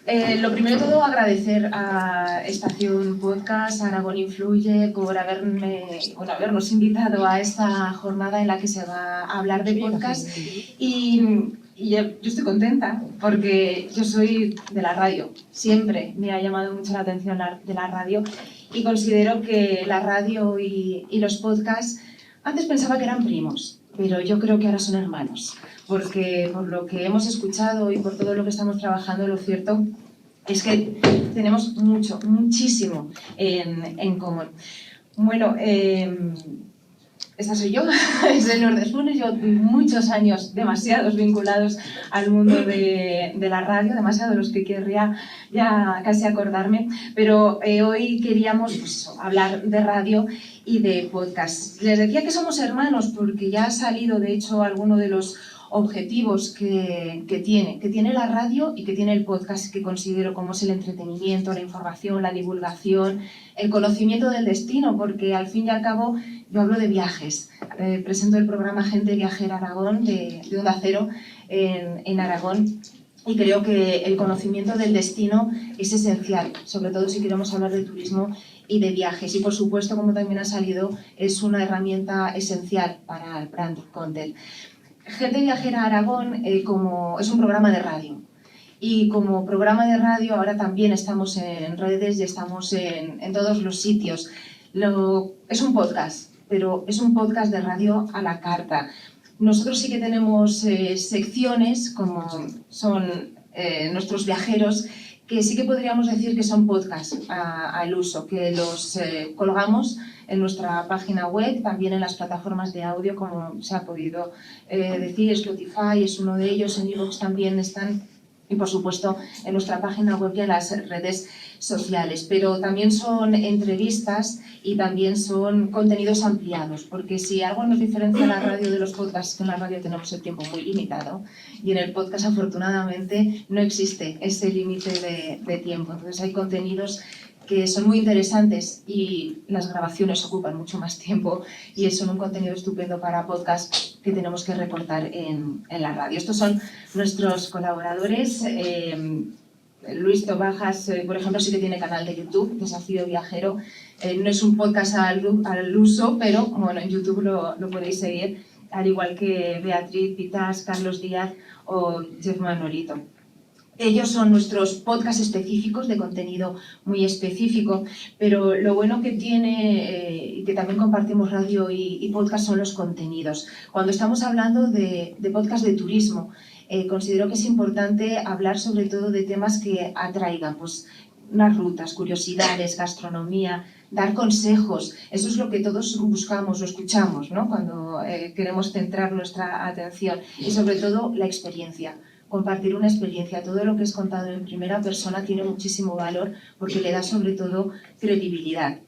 Lo primero de todo, agradecer a Estación Podcast, a Aragón Influye, por habernos invitado a esta jornada en la que se va a hablar de podcast. Y yo estoy contenta porque yo soy de la radio. Siempre me ha llamado mucho la atención de la radio y considero que la radio y los podcasts, antes pensaba que eran primos, pero yo creo que ahora son hermanos. Porque por lo que hemos escuchado y por todo lo que estamos trabajando, lo cierto es que tenemos muchísimo en común. Bueno, esta soy yo, soy Lourdes Funes, yo muchos años, demasiados vinculados al mundo de la radio, demasiados los que querría ya casi acordarme, pero hoy queríamos hablar de radio y de podcast. Les decía que somos hermanos porque ya ha salido, de hecho, alguno de los objetivos que tiene la radio y que tiene el podcast, que considero como es el entretenimiento, la información, la divulgación, el conocimiento del destino, porque al fin y al cabo yo hablo de viajes. Presento el programa Gente Viajera Aragón de Onda Cero en Aragón, y creo que el conocimiento del destino es esencial, sobre todo si queremos hablar de turismo y de viajes. Y por supuesto, como también ha salido, es una herramienta esencial para el brand content. Gente Viajera Aragón es un programa de radio, y como programa de radio ahora también estamos en redes y estamos en todos los sitios. Es un podcast, pero es un podcast de radio a la carta. Nosotros sí que tenemos secciones como son nuestros viajeros, que sí que podríamos decir que son podcasts al uso, que los colgamos en nuestra página web, también en las plataformas de audio, como se ha podido decir. Spotify es uno de ellos, en iVoox también están, y por supuesto en nuestra página web y en las redes sociales. Pero también son entrevistas y también son contenidos ampliados, porque si algo nos diferencia la radio de los podcasts, que en la radio tenemos el tiempo muy limitado, y en el podcast afortunadamente no existe ese límite de tiempo. Entonces hay contenidos que son muy interesantes y las grabaciones ocupan mucho más tiempo, y son un contenido estupendo para podcast que tenemos que recortar en la radio. Estos son nuestros colaboradores. Luis Tobajas, por ejemplo, sí que tiene canal de YouTube, Desafío Viajero. No es un podcast al uso, pero bueno, en YouTube lo podéis seguir, al igual que Beatriz Pitas, Carlos Díaz o Jeff Manolito. Ellos son nuestros podcasts específicos, de contenido muy específico, pero lo bueno que tiene, y que también compartimos radio y podcast, son los contenidos. Cuando estamos hablando de podcast de turismo, considero que es importante hablar sobre todo de temas que atraigan, pues unas rutas, curiosidades, gastronomía, dar consejos. Eso es lo que todos buscamos o escuchamos, ¿no?, cuando queremos centrar nuestra atención, y sobre todo la experiencia. Compartir una experiencia. Todo lo que es contado en primera persona tiene muchísimo valor, porque le da sobre todo credibilidad,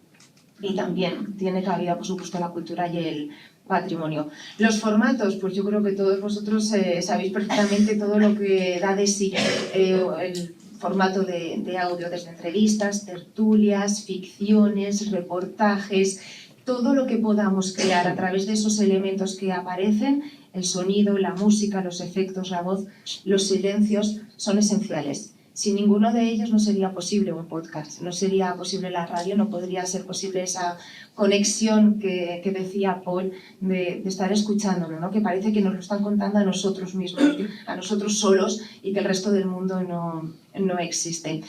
y también tiene cabida, por supuesto, la cultura y el patrimonio. Los formatos, pues yo creo que todos vosotros sabéis perfectamente todo lo que da de sí el formato de audio, desde entrevistas, tertulias, ficciones, reportajes, todo lo que podamos crear a través de esos elementos que aparecen. El sonido, la música, los efectos, la voz, los silencios son esenciales. Sin ninguno de ellos no sería posible un podcast, no sería posible la radio, no podría ser posible esa conexión que decía Paul, de estar escuchándolo, ¿no?, que parece que nos lo están contando a nosotros mismos, a nosotros solos, y que el resto del mundo no existe.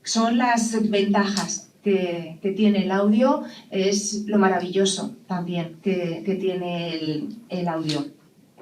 Son las ventajas que tiene el audio, es lo maravilloso también que tiene el audio.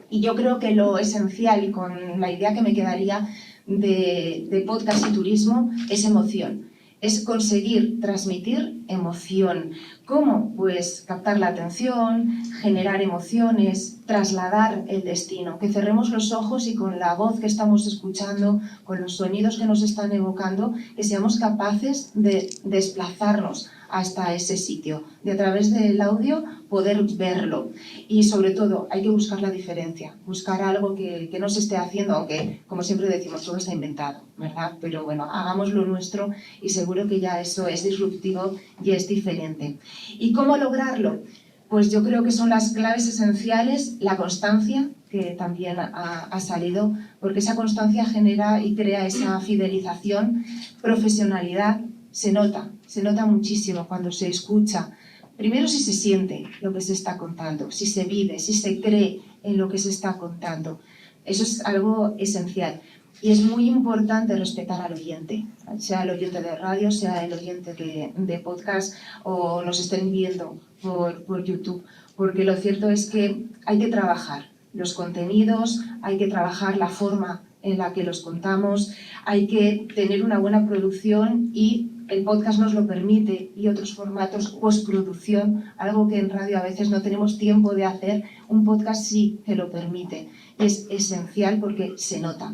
Y yo creo que lo esencial, y con la idea que me quedaría de podcast y turismo, es emoción. Es conseguir transmitir emoción. ¿Cómo? Pues captar la atención, generar emociones, trasladar el destino. Que cerremos los ojos y con la voz que estamos escuchando, con los sonidos que nos están evocando, que seamos capaces de desplazarnos hasta ese sitio, de a través del audio poder verlo. Y sobre todo hay que buscar la diferencia, buscar algo que no se esté haciendo, aunque como siempre decimos, todo está inventado, ¿verdad? Pero bueno, hagamos lo nuestro y seguro que ya eso es disruptivo y es diferente. ¿Y cómo lograrlo? Pues yo creo que son las claves esenciales: la constancia, que también ha salido, porque esa constancia genera y crea esa fidelización, profesionalidad, se nota muchísimo cuando se escucha. Primero, si se siente lo que se está contando, si se vive, si se cree en lo que se está contando. Eso es algo esencial. Y es muy importante respetar al oyente, sea el oyente de radio, sea el oyente de podcast o nos estén viendo por YouTube, porque lo cierto es que hay que trabajar los contenidos, hay que trabajar la forma en la que los contamos, hay que tener una buena producción y el podcast nos lo permite y otros formatos, postproducción, algo que en radio a veces no tenemos tiempo de hacer, un podcast sí te lo permite. Es esencial porque se nota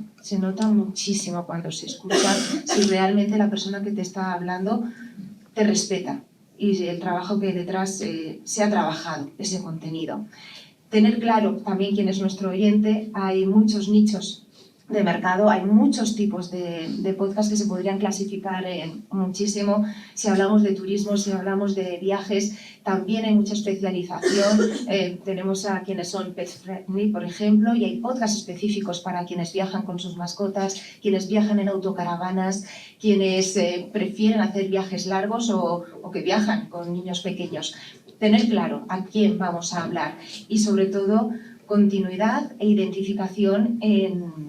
muchísimo cuando se escucha si realmente la persona que te está hablando te respeta y el trabajo que hay detrás se ha trabajado, ese contenido. Tener claro también quién es nuestro oyente, hay muchos nichos de mercado, hay muchos tipos de podcast que se podrían clasificar muchísimo. Si hablamos de turismo, si hablamos de viajes, también hay mucha especialización. Tenemos a quienes son pet friendly, por ejemplo, y hay podcasts específicos para quienes viajan con sus mascotas, quienes viajan en autocaravanas, quienes prefieren hacer viajes largos o que viajan con niños pequeños. Tener claro a quién vamos a hablar y, sobre todo, continuidad e identificación en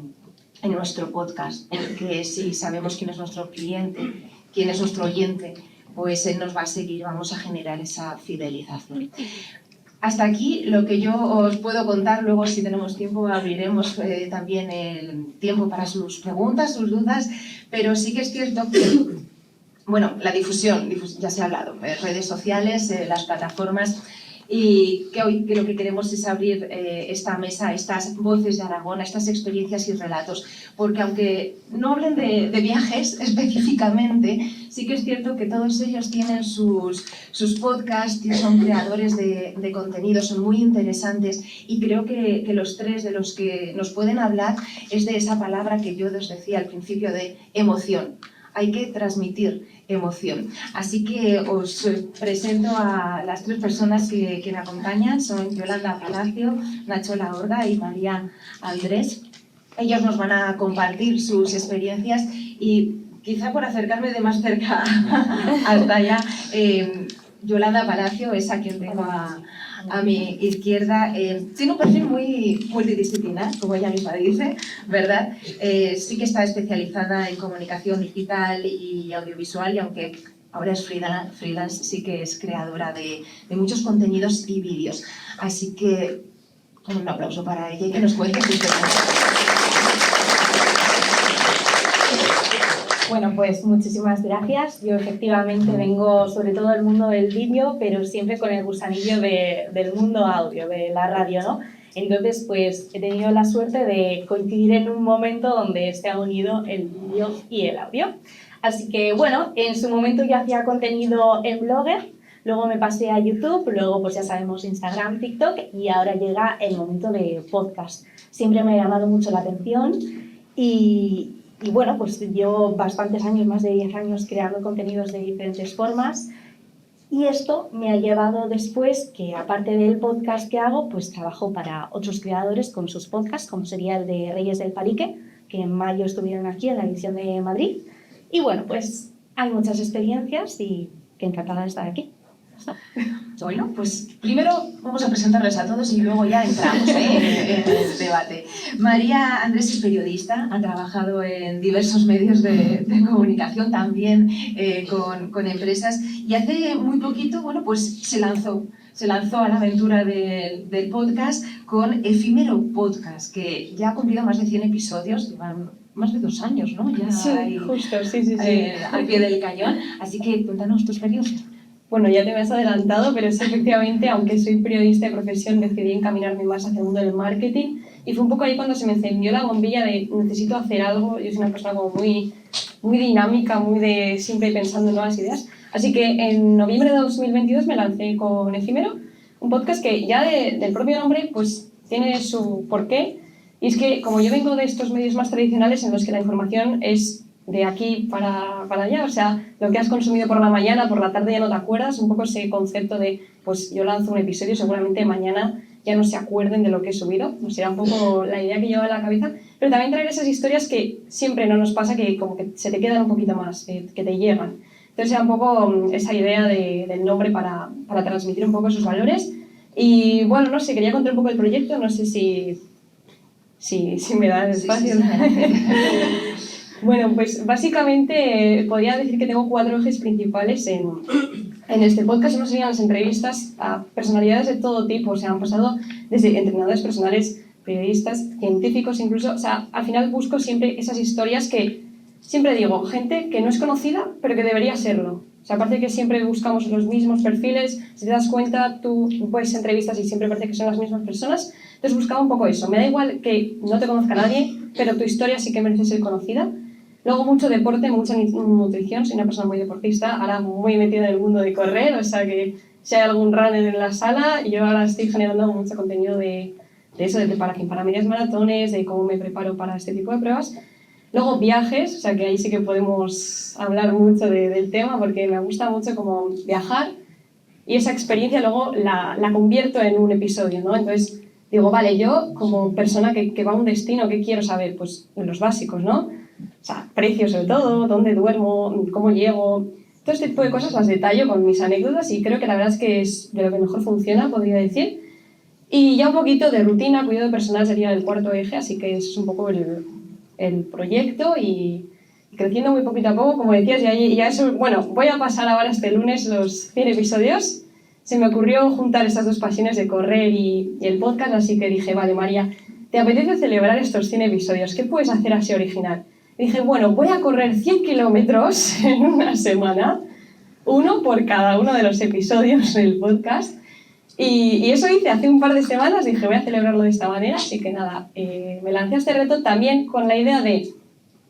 nuestro podcast, porque si sabemos quién es nuestro cliente, quién es nuestro oyente, pues él nos va a seguir, vamos a generar esa fidelización. Hasta aquí lo que yo os puedo contar. Luego, si tenemos tiempo, abriremos también el tiempo para sus preguntas, sus dudas, pero sí que es cierto que, bueno, la difusión ya se ha hablado, redes sociales, las plataformas, y que hoy lo que queremos es abrir esta mesa, estas voces de Aragón, estas experiencias y relatos, porque aunque no hablen de viajes específicamente, sí que es cierto que todos ellos tienen sus podcasts y son creadores de contenido, son muy interesantes, y creo que los tres de los que nos pueden hablar es de esa palabra que yo os decía al principio, de emoción. Hay que transmitir emoción. Así que os presento a las tres personas que me acompañan. Son Yolanda Palacio, Nacho Lahorda y María Andrés. Ellos nos van a compartir sus experiencias y quizá por acercarme de más cerca hasta allá, Yolanda Palacio es a quien tengo a mi izquierda. Tiene un perfil muy multidisciplinar, como ella misma dice, ¿verdad? Sí que está especializada en comunicación digital y audiovisual, y aunque ahora es freelance, sí que es creadora de muchos contenidos y vídeos. Así que un aplauso para ella y que nos cuente sus experiencias. Bueno, pues muchísimas gracias. Yo efectivamente vengo sobre todo del mundo del vídeo, pero siempre con el gusanillo del mundo audio, de la radio, ¿no? Entonces, pues he tenido la suerte de coincidir en un momento donde se ha unido el vídeo y el audio. Así que, bueno, en su momento yo hacía contenido en Blogger, luego me pasé a YouTube, luego pues ya sabemos Instagram, TikTok, y ahora llega el momento de podcast. Siempre me ha llamado mucho la atención y bueno, pues llevo bastantes años, más de 10 años, creando contenidos de diferentes formas, y esto me ha llevado después que, aparte del podcast que hago, pues trabajo para otros creadores con sus podcasts, como sería el de Reyes del Palique, que en mayo estuvieron aquí en la edición de Madrid. Y bueno, pues hay muchas experiencias y que encantada de estar aquí. Bueno, pues primero vamos a presentarles a todos y luego ya entramos en el debate. María Andrés es periodista, ha trabajado en diversos medios de comunicación, también con empresas, y hace muy poquito, bueno, pues se lanzó a la aventura del podcast con Efímero Podcast, que ya ha cumplido más de 100 episodios, llevan más de 2 años, ¿no? Ya sí, justo, sí. Al pie del cañón. Así que cuéntanos tu experiencia. Bueno, ya te me has adelantado, pero sí, efectivamente, aunque soy periodista de profesión, decidí encaminarme más hacia el mundo del marketing, y fue un poco ahí cuando se me encendió la bombilla de necesito hacer algo. Yo soy una persona como muy dinámica, muy de siempre pensando en nuevas ideas. Así que en noviembre de 2022 me lancé con Efímero, un podcast que ya del propio nombre pues tiene su porqué, y es que como yo vengo de estos medios más tradicionales en los que la información es de aquí para allá, o sea, lo que has consumido por la mañana, por la tarde ya no te acuerdas, un poco ese concepto de, pues yo lanzo un episodio, seguramente mañana ya no se acuerden de lo que he subido. No sé, era un poco la idea que llevaba en la cabeza. Pero también traer esas historias que siempre no nos pasa, que como que se te quedan un poquito más, que te llegan. Entonces era un poco esa idea del nombre para transmitir un poco esos valores. Y bueno, no sé, quería contar un poco el proyecto, no sé si me da el espacio. Sí. Bueno, pues básicamente podría decir que tengo 4 ejes principales en este podcast. Uno serían las entrevistas a personalidades de todo tipo, o sea, han pasado desde entrenadores personales, periodistas, científicos incluso. O sea, al final busco siempre esas historias que, siempre digo, gente que no es conocida, pero que debería serlo. O sea, aparte que siempre buscamos los mismos perfiles, si te das cuenta, tú puedes entrevistas y siempre parece que son las mismas personas. Entonces buscaba un poco eso. Me da igual que no te conozca nadie, pero tu historia sí que merece ser conocida. Luego mucho deporte, mucha nutrición, soy una persona muy deportista, ahora muy metida en el mundo de correr, o sea que si hay algún runner en la sala, yo ahora estoy generando mucho contenido de eso, de preparación para medias maratones, de cómo me preparo para este tipo de pruebas. Luego viajes, o sea que ahí sí que podemos hablar mucho del tema porque me gusta mucho como viajar y esa experiencia luego la convierto en un episodio, ¿no? Entonces digo, vale, yo como persona que va a un destino, ¿qué quiero saber? Pues los básicos, ¿no? O sea, precios sobre todo, dónde duermo, cómo llego, todo este tipo de cosas las detallo con mis anécdotas y creo que la verdad es que es de lo que mejor funciona, podría decir. Y ya un poquito de rutina, cuidado personal sería el 4.º eje, así que eso es un poco el proyecto y creciendo muy poquito a poco, como decías, ya eso, bueno, voy a pasar ahora este lunes los 100 episodios. Se me ocurrió juntar estas 2 pasiones de correr y el podcast, así que dije, vale, María, ¿te apetece celebrar estos 100 episodios? ¿Qué puedes hacer así original? Y dije, bueno, voy a correr 100 kilómetros en una semana, uno por cada uno de los episodios del podcast. Y eso hice hace un par de semanas, dije, voy a celebrarlo de esta manera, así que nada, me lancé a este reto también con la idea de,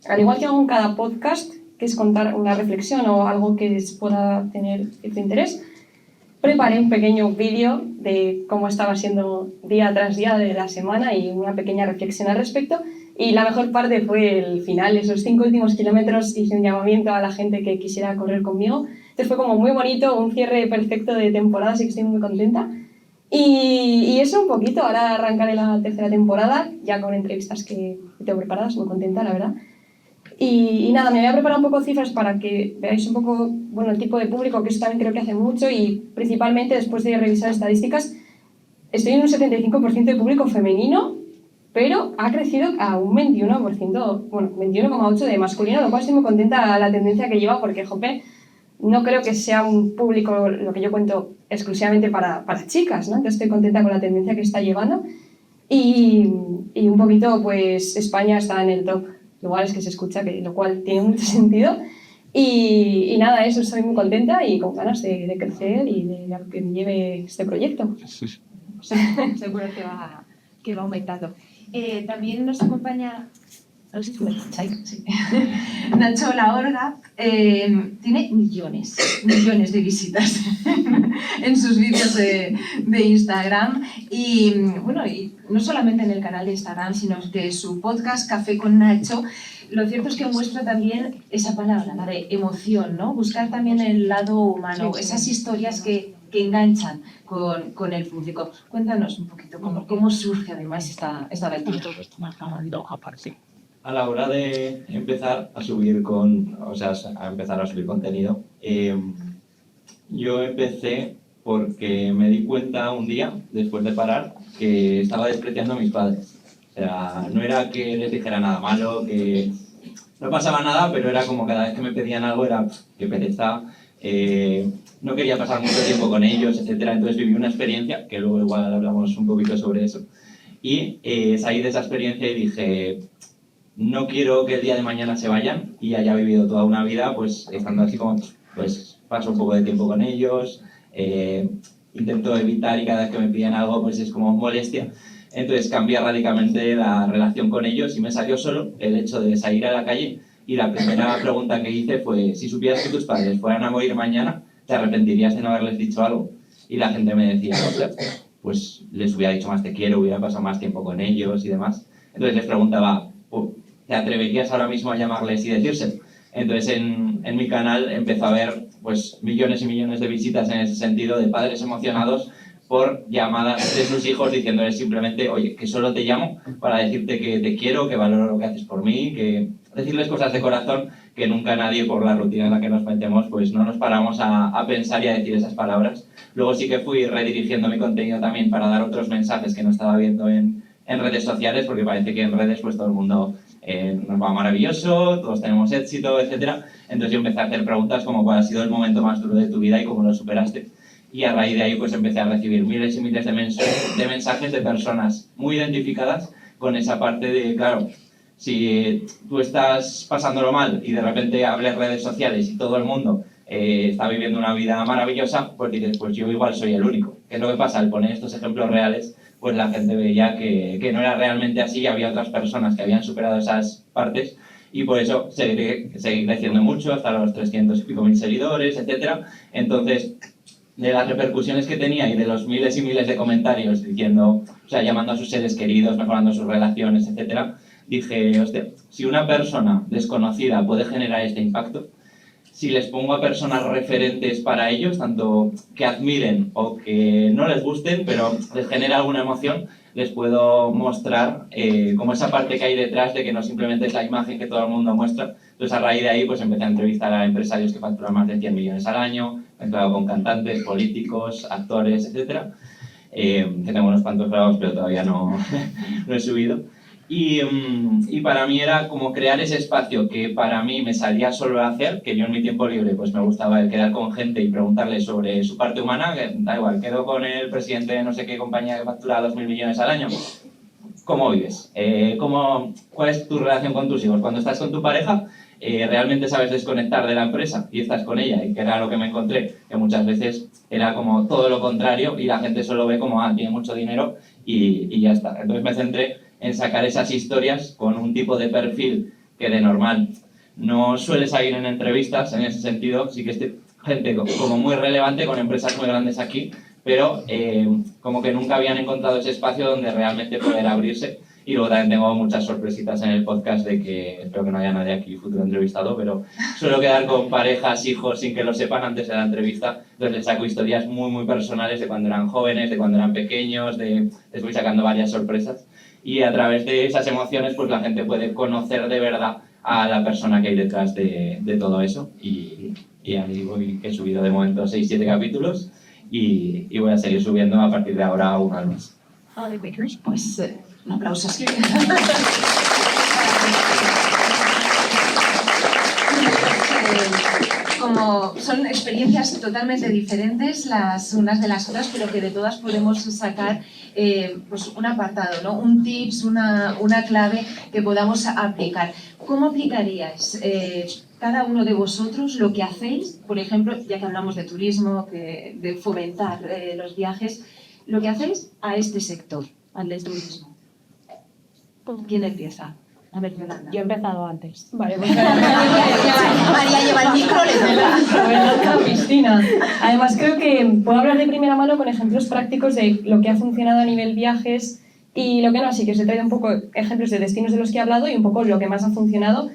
al igual que hago en cada podcast, que es contar una reflexión o algo que pueda tener cierto interés, preparé un pequeño vídeo de cómo estaba siendo día tras día de la semana y una pequeña reflexión al respecto. Y la mejor parte fue el final, esos 5 últimos kilómetros hice un llamamiento a la gente que quisiera correr conmigo. Entonces fue como muy bonito, un cierre perfecto de temporada, así que estoy muy contenta. Y eso un poquito, ahora arrancaré la 3.ª temporada, ya con entrevistas que tengo preparadas, muy contenta, la verdad. Y nada, me voy a preparar un poco cifras para que veáis un poco, bueno, el tipo de público, que eso también creo que hace mucho, y principalmente después de revisar estadísticas, estoy en un 75% de público femenino, pero ha crecido a un 21%, bueno, 21,8% de masculino, lo cual estoy muy contenta la tendencia que lleva, porque, jope, no creo que sea un público, lo que yo cuento, exclusivamente para chicas, ¿no? Entonces estoy contenta con la tendencia que está llevando. Y un poquito, pues, España está en el top lugares que se escucha, lo cual tiene mucho sentido. Y nada, eso, estoy muy contenta y con ganas de crecer y de que me lleve este proyecto. Seguro que va aumentando. También nos acompaña Nacho Laorga, tiene millones de visitas en sus vídeos de Instagram y bueno, y no solamente en el canal de Instagram, sino que su podcast Café con Nacho, lo cierto es que muestra también esa palabra, la de emoción, ¿no? Buscar también el lado humano, esas historias que enganchan con el público. Cuéntanos un poquito cómo surge además esta aventura. A la hora de empezar a subir contenido, yo empecé porque me di cuenta un día, después de parar, que estaba despreciando a mis padres. O sea, no era que les dijera nada malo, que no pasaba nada, pero era como cada vez que me pedían algo era qué pereza, no quería pasar mucho tiempo con ellos, etc. Entonces viví una experiencia, que luego igual hablamos un poquito sobre eso, y salí de esa experiencia y dije, no quiero que el día de mañana se vayan y haya vivido toda una vida pues estando así como, pues paso un poco de tiempo con ellos, intento evitar y cada vez que me piden algo pues es como molestia. Entonces cambié radicalmente la relación con ellos y me salió solo el hecho de salir a la calle y la primera pregunta que hice fue, si supieras que tus padres fueran a morir mañana, ¿te arrepentirías de no haberles dicho algo? Y la gente me decía, ostras, pues les hubiera dicho más te quiero, hubiera pasado más tiempo con ellos y demás. Entonces les preguntaba, ¿te atreverías ahora mismo a llamarles y decírselo? Entonces en mi canal empezó a haber pues millones y millones de visitas en ese sentido, de padres emocionados por llamadas de sus hijos diciéndoles simplemente, oye, que solo te llamo para decirte que te quiero, que valoro lo que haces por mí, que decirles cosas de corazón que nunca nadie, por la rutina en la que nos metemos, pues no nos paramos a pensar y a decir esas palabras. Luego sí que fui redirigiendo mi contenido también para dar otros mensajes que no estaba viendo en redes sociales, porque parece que en redes pues todo el mundo nos va maravilloso, todos tenemos éxito, etc. Entonces yo empecé a hacer preguntas como cuál ha sido el momento más duro de tu vida y cómo lo superaste. Y a raíz de ahí pues empecé a recibir miles y miles de mensajes de personas muy identificadas con esa parte de, claro, si tú estás pasándolo mal y de repente abres redes sociales y todo el mundo está viviendo una vida maravillosa, pues dices, pues yo igual soy el único. ¿Qué es lo que pasa? Al poner estos ejemplos reales, pues la gente veía que no era realmente así, había otras personas que habían superado esas partes y por eso seguí creciendo mucho hasta los 300 y pico mil seguidores, etc. Entonces, de las repercusiones que tenía y de los miles y miles de comentarios diciendo, o sea, llamando a sus seres queridos, mejorando sus relaciones, etc., dije, hostia, si una persona desconocida puede generar este impacto, si les pongo a personas referentes para ellos, tanto que admiren o que no les gusten, pero les genera alguna emoción, les puedo mostrar como esa parte que hay detrás de que no simplemente es la imagen que todo el mundo muestra. Entonces, a raíz de ahí, pues empecé a entrevistar a empresarios que facturan más de 100 millones al año, he entrado con cantantes, políticos, actores, etcétera, que tengo unos cuantos grabados, pero todavía no he subido. Y para mí era como crear ese espacio que para mí me salía solo a hacer, que yo en mi tiempo libre pues me gustaba el quedar con gente y preguntarle sobre su parte humana, que da igual, quedo con el presidente de no sé qué compañía que factura 2.000 millones al año. ¿Cómo vives? ¿Cuál es tu relación con tus hijos? Cuando estás con tu pareja, ¿realmente sabes desconectar de la empresa y estás con ella? Y que era lo que me encontré, que muchas veces era como todo lo contrario y la gente solo ve como, tiene mucho dinero y ya está. Entonces me centré en sacar esas historias con un tipo de perfil que de normal no suele salir en entrevistas. En ese sentido, sí que es gente como muy relevante con empresas muy grandes aquí, pero como que nunca habían encontrado ese espacio donde realmente poder abrirse. Y luego también tengo muchas sorpresitas en el podcast de que espero que no haya nadie aquí futuro entrevistado, pero suelo quedar con parejas, hijos, sin que lo sepan antes de la entrevista. Entonces les saco historias muy, muy personales de cuando eran jóvenes, de cuando eran pequeños, les voy sacando varias sorpresas. Y a través de esas emociones, pues la gente puede conocer de verdad a la persona que hay detrás de todo eso. Y ahí voy, que he subido de momento 6-7 capítulos y voy a seguir subiendo a partir de ahora uno al mes. Pues un aplauso. Como son experiencias totalmente diferentes las unas de las otras, pero que de todas podemos sacar pues un apartado, ¿no? Un tips, una clave que podamos aplicar. ¿Cómo aplicaríais cada uno de vosotros lo que hacéis, por ejemplo, ya que hablamos de turismo, de fomentar los viajes, lo que hacéis a este sector, al del turismo? ¿Quién empieza? A ver, Yolanda. Yo he empezado antes. Vale, pues María lleva el micro, le toca. Cristina. Además, creo que puedo hablar de primera mano con ejemplos prácticos de lo que ha funcionado a nivel viajes y lo que no. Así que os he traído un poco ejemplos de destinos de los que he hablado y un poco lo que más ha funcionado.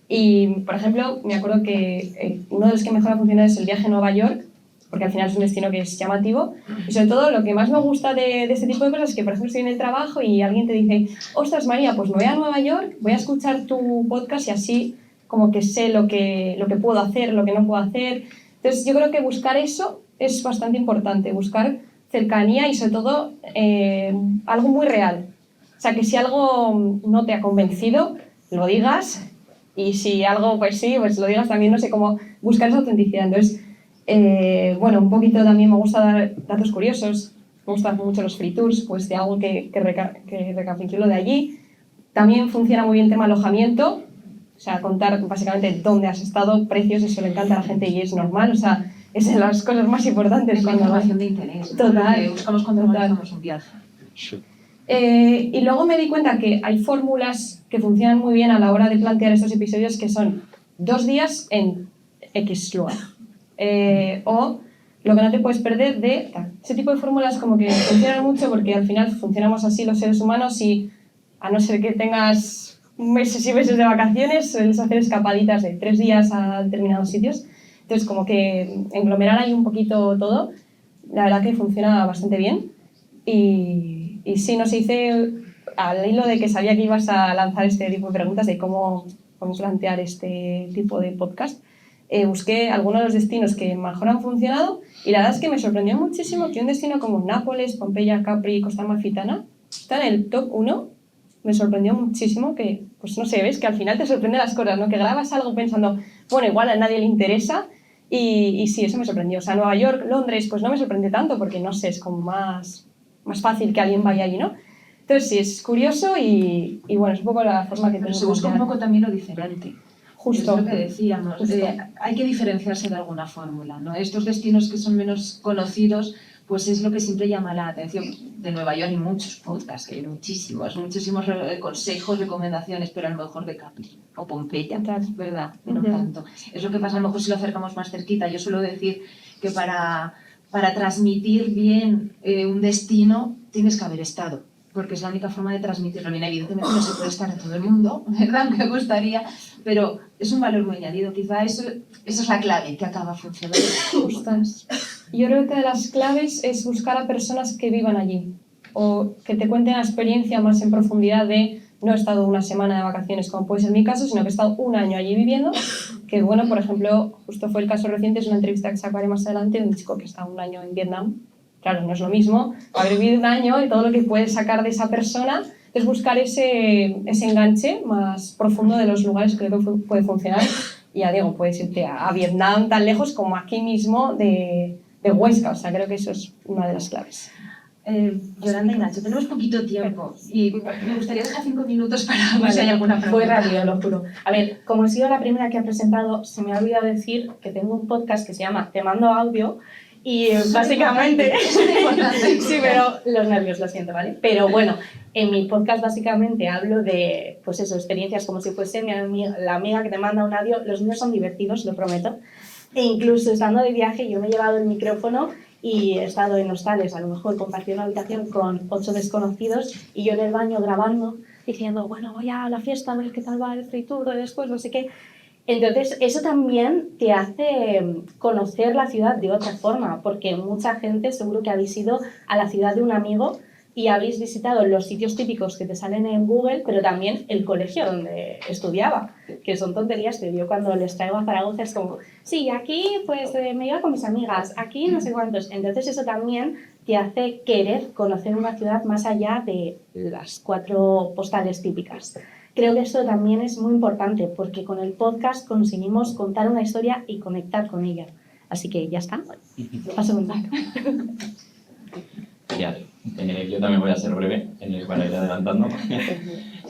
Y, por ejemplo, me acuerdo que uno de los que mejor ha funcionado es el viaje a Nueva York, porque al final es un destino que es llamativo. Y sobre todo, lo que más me gusta de este tipo de cosas es que, por ejemplo, estoy en el trabajo y alguien te dice, ostras, María, pues me voy a Nueva York, voy a escuchar tu podcast y así como que sé lo que puedo hacer, lo que no puedo hacer. Entonces, yo creo que buscar eso es bastante importante, buscar cercanía y, sobre todo, algo muy real. O sea, que si algo no te ha convencido, lo digas, y si algo, pues sí, pues lo digas también, no sé, cómo buscar esa autenticidad. Entonces, bueno, un poquito también me gusta dar datos curiosos, me gustan mucho los free tours, pues de algo que recapitulo de allí. También funciona muy bien el tema alojamiento, o sea, contar básicamente dónde has estado, precios, eso le encanta a la gente y es normal, o sea, es de las cosas más importantes. Es la información de interés, ¿no? Total. Que buscamos cuando organizamos un viaje. Y luego me di cuenta que hay fórmulas que funcionan muy bien a la hora de plantear estos episodios, que son 2 días en X lugar. O lo que no te puedes perder de tal. Ese tipo de fórmulas como que funcionan mucho porque al final funcionamos así los seres humanos y a no ser que tengas meses y meses de vacaciones sueles hacer escapaditas de 3 días a determinados sitios. Entonces como que englomerar ahí un poquito todo la verdad que funciona bastante bien. Y sí, no sé, hice al hilo de que sabía que ibas a lanzar este tipo de preguntas de cómo plantear este tipo de podcast. Busqué algunos de los destinos que mejor han funcionado y la verdad es que me sorprendió muchísimo que un destino como Nápoles, Pompeya, Capri, Costa Amalfitana está en el top 1. Me sorprendió muchísimo que, pues no sé, ves que al final te sorprenden las cosas, ¿no? Que grabas algo pensando, bueno, igual a nadie le interesa y sí, eso me sorprendió. O sea, Nueva York, Londres, pues no me sorprende tanto porque, no sé, es como más fácil que alguien vaya allí, ¿no? Entonces sí, es curioso y bueno, es un poco la forma que tengo. Pero se busca un poco también lo diferente. Justo. Es lo que decíamos. Hay que diferenciarse de alguna fórmula, ¿no? Estos destinos que son menos conocidos, pues es lo que siempre llama la atención. De Nueva York hay muchos podcasts, hay muchísimos consejos, recomendaciones, pero a lo mejor de Capri o Pompeya, ¿verdad? No tanto. Es lo que pasa a lo mejor si lo acercamos más cerquita. Yo suelo decir que para transmitir bien un destino tienes que haber estado, porque es la única forma de transmitirlo bien. Evidentemente no se puede estar en todo el mundo, ¿verdad? Me gustaría, pero es un valor muy añadido. Quizá eso es la clave que acaba funcionando. Yo creo que una de las claves es buscar a personas que vivan allí o que te cuenten la experiencia más en profundidad de no he estado una semana de vacaciones como puede ser mi caso, sino que he estado un año allí viviendo, que bueno, por ejemplo, justo fue el caso reciente, es una entrevista que sacaré más adelante de un chico que está un año en Vietnam. Claro, no es lo mismo haber vivido un año y todo lo que puedes sacar de esa persona, es buscar ese enganche más profundo de los lugares que creo que puede funcionar. Y ya digo, puedes irte a Vietnam tan lejos como aquí mismo de Huesca, o sea, creo que eso es una de las claves. Yolanda y Nacho, tenemos poquito tiempo y me gustaría dejar 5 minutos para ver si hay alguna pregunta. Fue rápido, lo juro. A ver, como he sido la primera que ha presentado, se me ha olvidado decir que tengo un podcast que se llama Te Mando Audio y básicamente... Sí, pero los nervios, lo siento, ¿vale? Pero bueno, en mi podcast básicamente hablo de, pues eso, experiencias como si fuese la amiga que te manda un audio. Los niños son divertidos, lo prometo. E incluso estando de viaje, yo me he llevado el micrófono y he estado en hostales, a lo mejor compartiendo una habitación con 8 desconocidos y yo en el baño grabando, diciendo, bueno, voy a la fiesta, a ver qué tal va el free tour, después no sé qué. Entonces, eso también te hace conocer la ciudad de otra forma, porque mucha gente seguro que habéis ido a la ciudad de un amigo y habéis visitado los sitios típicos que te salen en Google, pero también el colegio donde estudiaba, que son tonterías que yo cuando les traigo a Zaragoza es como, sí, aquí pues me iba con mis amigas, aquí no sé cuántos. Entonces eso también te hace querer conocer una ciudad más allá de las 4 postales típicas. Creo que esto también es muy importante porque con el podcast conseguimos contar una historia y conectar con ella. Así que ya está, paso un rato. Ya, yo también voy a ser breve para ir adelantando.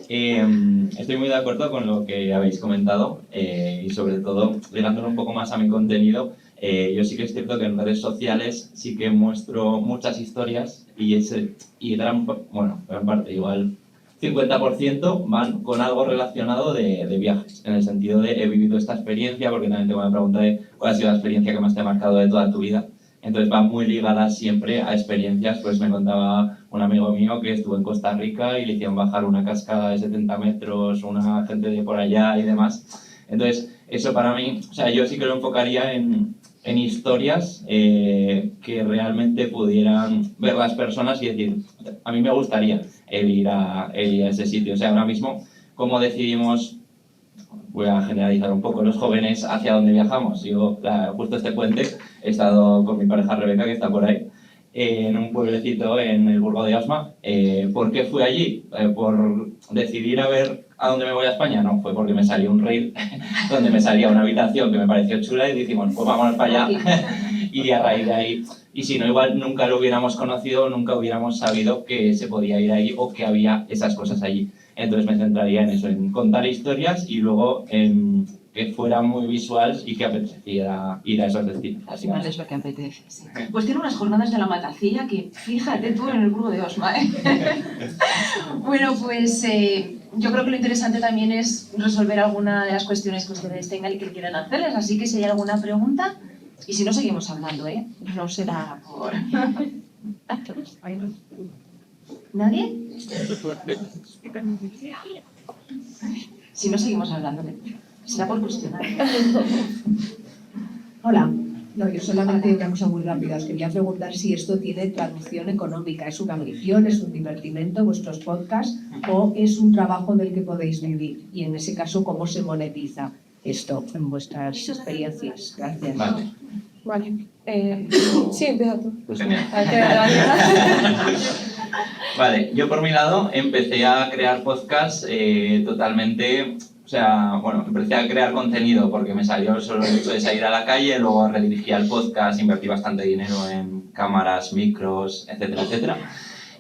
Estoy muy de acuerdo con lo que habéis comentado y sobre todo, ligándolo un poco más a mi contenido, yo sí que es cierto que en redes sociales sí que muestro muchas historias y gran parte, igual 50% van con algo relacionado de viajes, en el sentido de he vivido esta experiencia, porque también tengo una pregunta de cuál ha sido la experiencia que más te ha marcado de toda tu vida. Entonces va muy ligada siempre a experiencias. Pues me contaba un amigo mío que estuvo en Costa Rica y le hicieron bajar una cascada de 70 metros, una gente de por allá y demás. Entonces eso para mí, o sea, yo sí que lo enfocaría en historias que realmente pudieran ver las personas y decir, a mí me gustaría ir a ese sitio. O sea, ahora mismo, ¿cómo decidimos? Voy a generalizar un poco, los jóvenes hacia dónde viajamos. Yo, justo este puente, he estado con mi pareja Rebeca, que está por ahí, en un pueblecito en el Burgo de Osma. ¿Por qué fui allí? ¿Por decidir a ver a dónde me voy a España? No, fue porque me salió un reel donde me salía una habitación que me pareció chula y dijimos, pues vámonos para allá. Y a raíz de ahí, y si no, igual nunca lo hubiéramos conocido, nunca hubiéramos sabido que se podía ir ahí o que había esas cosas allí. Entonces me centraría en eso, en contar historias y luego en que fuera muy visual y que apeteciera ir a esos destinos. Al final es lo que apetece, sí. Pues tiene unas jornadas de la Matacilla que, fíjate tú, en el Burgo de Osma, ¿eh? Bueno, pues yo creo que lo interesante también es resolver alguna de las cuestiones que ustedes tengan y que quieran hacerles, así que si hay alguna pregunta, y si no, seguimos hablando, ¿eh? No será por... ¿Nadie? Si no, seguimos hablando. Será por cuestionar. Hola. No, yo solamente una cosa muy rápida. Os quería preguntar si esto tiene traducción económica. ¿Es una ambición, es un divertimento, vuestros podcasts, o es un trabajo del que podéis vivir? Y en ese caso, ¿cómo se monetiza esto en vuestras experiencias? Gracias. Vale. Vale. Sí, empieza tú. Pues genial. Hay que ver la Vale, yo por mi lado empecé a crear podcasts totalmente, o sea, bueno, empecé a crear contenido porque me salió solo el hecho de salir a la calle, luego redirigí el podcast, invertí bastante dinero en cámaras, micros, etcétera, etcétera.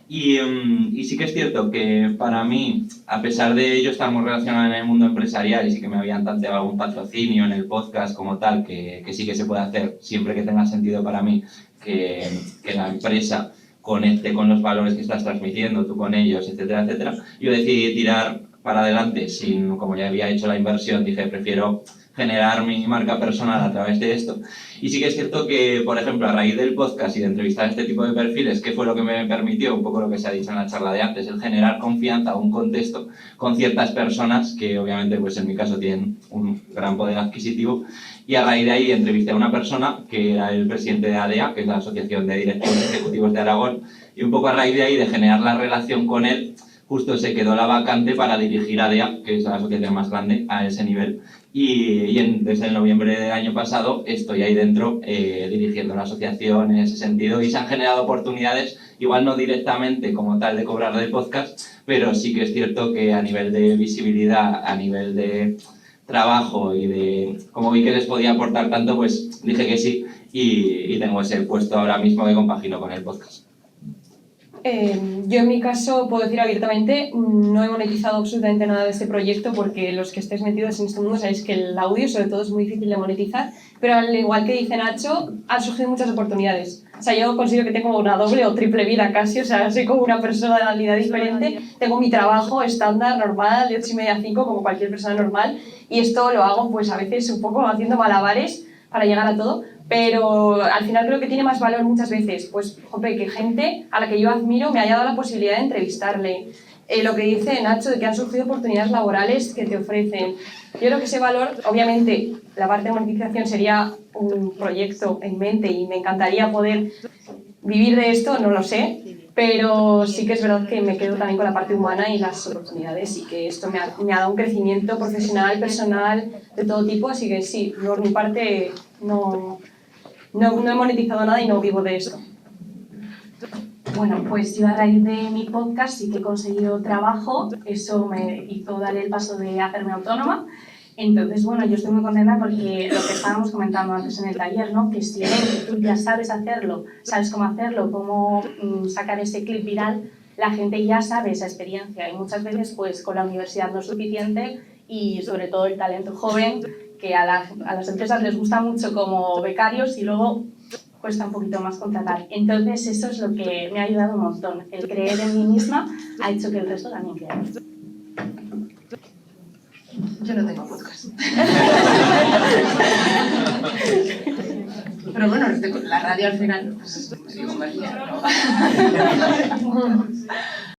Y sí que es cierto que para mí, a pesar de yo estar muy relacionado en el mundo empresarial y sí que me habían tanteado algún patrocinio en el podcast como tal, que sí que se puede hacer siempre que tenga sentido para mí que la empresa conecte con los valores que estás transmitiendo, tú con ellos, etcétera, etcétera. Yo decidí tirar para adelante sin, como ya había hecho la inversión, dije, prefiero generar mi marca personal a través de esto. Y sí que es cierto que, por ejemplo, a raíz del podcast y de entrevistar a este tipo de perfiles, que fue lo que me permitió, un poco lo que se ha dicho en la charla de antes, el generar confianza o un contexto con ciertas personas que obviamente, pues en mi caso, tienen un gran poder adquisitivo. Y a raíz de ahí entrevisté a una persona que era el presidente de ADEA, que es la Asociación de Directivos Ejecutivos de Aragón, y un poco a raíz de ahí, de generar la relación con él, justo se quedó la vacante para dirigir ADEA, que es la asociación más grande a ese nivel. Desde el noviembre del año pasado estoy ahí dentro dirigiendo la asociación en ese sentido y se han generado oportunidades, igual no directamente como tal de cobrar del podcast, pero sí que es cierto que a nivel de visibilidad, a nivel de trabajo y de como vi que les podía aportar tanto, pues dije que sí y tengo ese puesto ahora mismo que compagino con el podcast. Yo en mi caso puedo decir abiertamente, no he monetizado absolutamente nada de este proyecto porque los que estéis metidos en este mundo sabéis que el audio sobre todo es muy difícil de monetizar, pero al igual que dice Nacho, han surgido muchas oportunidades. O sea, yo considero que tengo una doble o triple vida casi, o sea, soy como una persona de realidad diferente, tengo mi trabajo estándar, normal, de 8:30 a 5 como cualquier persona normal, y esto lo hago pues a veces un poco haciendo malabares para llegar a todo. Pero al final creo que tiene más valor muchas veces, pues, hombre, que gente a la que yo admiro me haya dado la posibilidad de entrevistarle. Lo que dice Nacho de que han surgido oportunidades laborales que te ofrecen. Yo creo que ese valor, obviamente, la parte de monetización sería un proyecto en mente y me encantaría poder vivir de esto, no lo sé, pero sí que es verdad que me quedo también con la parte humana y las oportunidades y que esto me ha dado un crecimiento profesional, personal, de todo tipo, así que sí, por mi parte no he monetizado nada y no vivo de esto. Bueno, pues yo a raíz de mi podcast sí que he conseguido trabajo, eso me hizo dar el paso de hacerme autónoma. Entonces, bueno, yo estoy muy contenta porque lo que estábamos comentando antes en el taller, ¿no? Que si tú ya sabes hacerlo, sabes cómo hacerlo, cómo sacar ese clip viral, la gente ya sabe esa experiencia y muchas veces pues con la universidad no es suficiente y sobre todo el talento joven que a las empresas les gusta mucho como becarios y luego cuesta un poquito más contratar. Entonces eso es lo que me ha ayudado un montón. El creer en mí misma ha hecho que el resto también crea. Yo no tengo podcast. Pero bueno, la radio al final pues, me digo, ¿no?